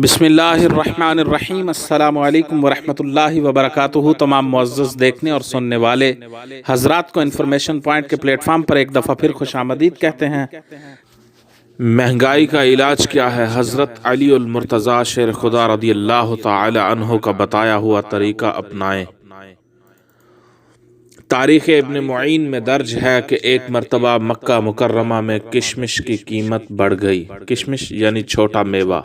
بسم اللہ الرحمن الرحیم۔ السلام علیکم ورحمۃ اللہ وبرکاتہ۔ تمام معزز دیکھنے اور سننے والے حضرات کو انفارمیشن پوائنٹ کے پلیٹ فارم پر ایک دفعہ پھر خوش آمدید کہتے ہیں۔ مہنگائی کا علاج کیا ہے؟ حضرت علی المرتضیٰ شیر خدا رضی اللہ تعالی عنہ کا بتایا ہوا طریقہ اپنائیں۔ تاریخ ابن معین میں درج ہے کہ ایک مرتبہ مکہ مکرمہ میں کشمش کی قیمت بڑھ گئی۔ کشمش یعنی چھوٹا میوہ،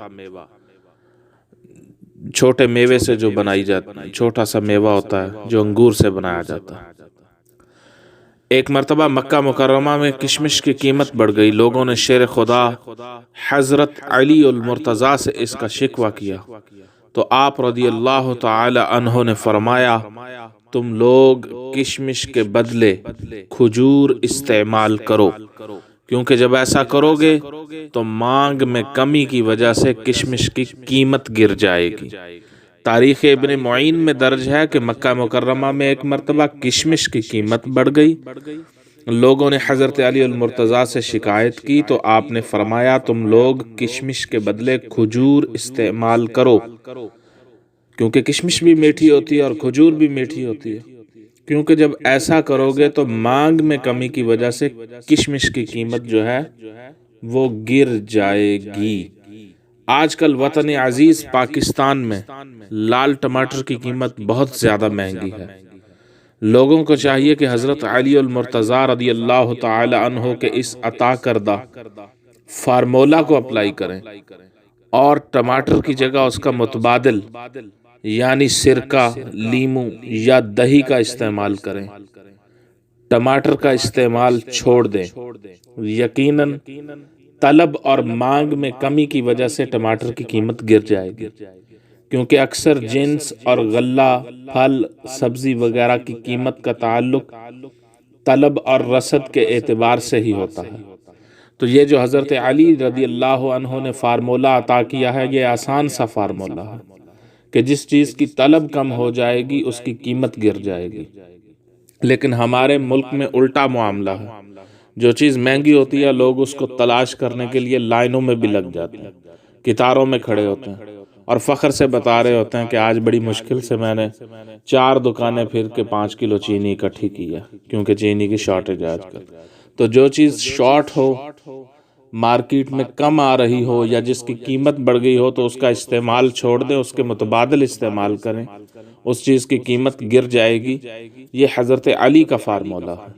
چھوٹے میوے سے جو بنائی جاتی ہے، چھوٹا سا میوہ ہوتا ہے جو انگور سے بنایا جاتا ہے۔ ایک مرتبہ مکہ مکرمہ میں کشمش کی قیمت بڑھ گئی۔ لوگوں نے شیر خدا حضرت علی المرتضیٰ سے اس کا شکوہ کیا تو آپ رضی اللہ تعالی عنہ نے فرمایا، تم لوگ کشمش کے بدلے کھجور استعمال کرو، کیونکہ جب ایسا کرو گے تو مانگ میں کمی کی وجہ سے کشمش کی قیمت گر جائے گی۔ تاریخ ابن معین میں درج ہے کہ مکہ مکرمہ میں ایک مرتبہ کشمش کی قیمت بڑھ گئی۔ لوگوں نے حضرت علی المرتضیٰ سے شکایت کی تو آپ نے فرمایا، تم لوگ کشمش کے بدلے کھجور استعمال کرو، کیونکہ کشمش بھی میٹھی ہوتی ہے اور کھجور بھی میٹھی ہوتی ہے، کیونکہ جب ایسا کرو گے تو مانگ میں کمی کی وجہ سے کشمش کی قیمت جو ہے وہ گر جائے گی۔ آج کل وطن عزیز پاکستان میں لال ٹماٹر کی قیمت بہت زیادہ مہنگی ہے۔ لوگوں کو چاہیے کہ حضرت علی المرتضیٰ رضی اللہ تعالی عنہ کے اس عطا کردہ فارمولا کو اپلائی کریں اور ٹماٹر کی جگہ اس کا متبادل یعنی سرکہ، لیمو یا دہی کا استعمال کریں۔ ٹماٹر کا استعمال چھوڑ دیں۔ یقیناً طلب اور مانگ میں کمی کی وجہ سے ٹماٹر کی قیمت گر جائے گی، کیونکہ اکثر جنس اور غلہ، پھل، سبزی وغیرہ کی قیمت کا تعلق طلب اور رسد کے اعتبار سے ہی ہوتا ہے۔ تو یہ جو حضرت علی رضی اللہ عنہ نے فارمولا عطا کیا ہے، یہ آسان سا فارمولا ہے کہ جس چیز کی طلب کم ہو جائے گی اس کی قیمت گر جائے گی۔ لیکن ہمارے ملک میں الٹا معاملہ ہے، جو چیز مہنگی ہوتی ہے لوگ اس کو تلاش کرنے کے لیے لائنوں میں بھی لگ جاتے ہیں، قطاروں میں کھڑے ہوتے ہیں اور فخر سے بتا رہے ہوتے ہیں کہ آج بڑی مشکل سے میں نے 4 دکانیں پھر کے 5 کلو چینی اکٹھی کی ہے، کیونکہ چینی کی شارٹیج آج کل۔ تو جو چیز شارٹ ہو، مارکیٹ میں کم آ رہی ہو یا جس کی قیمت بڑھ گئی ہو تو اس کا استعمال چھوڑ دیں، اس کے متبادل استعمال کریں، اس چیز کی قیمت گر جائے گی۔ یہ حضرت علی کا فارمولا ہے۔